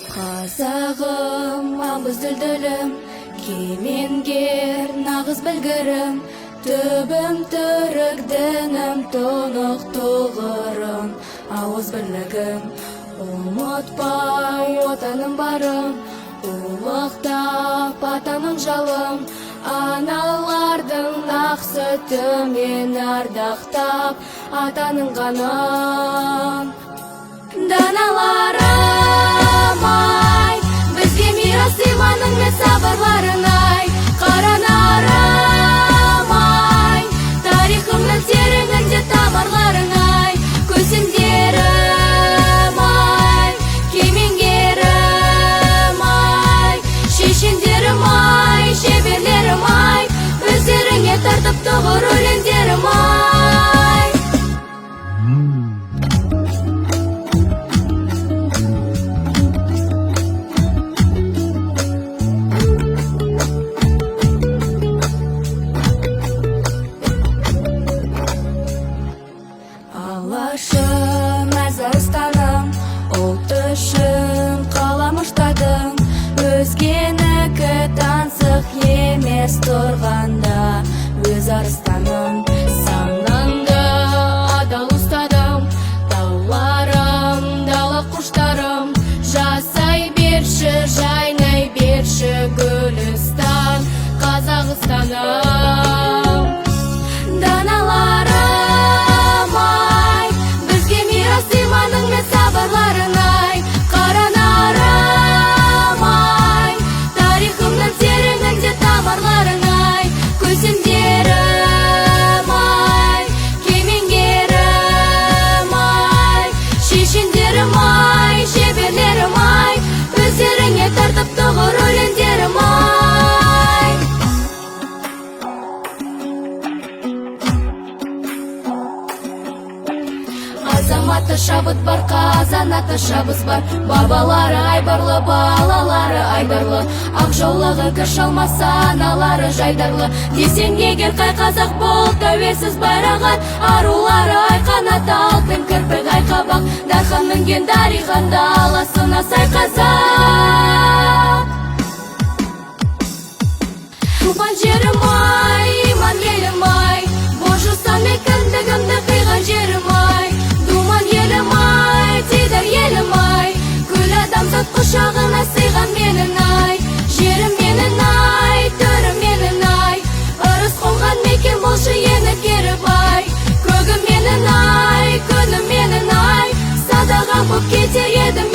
Қазағым, абыз дүлдүлім, кемеңгер, нағыз білгірім, түбім түрік дінім, тұнық тұғырым, ауыз бірлігім. Ұмытпай отаным барым, ұлықтап атаның жалым, аналардың ақ сүтімен ардақтап атаның қанын. Даналарым ай, бізге мирас иманың мен сабырларың ай, қаранарым ай, тарихымның тереңінде тамырларың ай, көсемдерім ай, кемеңгерім ай, шешендерім ай, шеберлерім ай, өздеріңе тартып тұғыр өлеңдерім ай. Алашым, Әзірстаным, ұлт үшін қалам ұштадым, өзгенікі таңсық емес тұрғанда өз арыстаным. Санаңды адал ұстадым, тауларым, дала құштарым, жасай берші, жайнай берші Гүлістан, Қазақстаным. Даналарым ай, бізге мирас иманың мен сабырларың ай, қаранарым ай, тарихымның тереңінде тамырларың ай, көсемдерім ай, кемеңгерім ай, шешендерім ай, шеберлерім ай, өздеріңе тартып тұғыр өлеңдерім ай. Азаматы шабыт бар, қазанаты шабыз бар, бабалары айбарлы, балалары айдарлы, ақ жаулығы кір шалмаса, аналары жайдарлы. Десең егер қай қазақ бол, тәуелсіз байраған, арулары ай қанат алтын кірпік ай қабақ, дархан мінген дариханда аласына сай қазақ. Туған жерім ай, иман елім ай, божыстан мен кіндігімді қиған жерім ай, думан елім ай, тидір елім ай, күл адамзат құшағына сыйған менің ай, жерім менің ай, түрім менің ай, ырыс қонған мекен болшы ені керіп ай, көгім менің ай, күнім менің ай, садағам боп кетер едім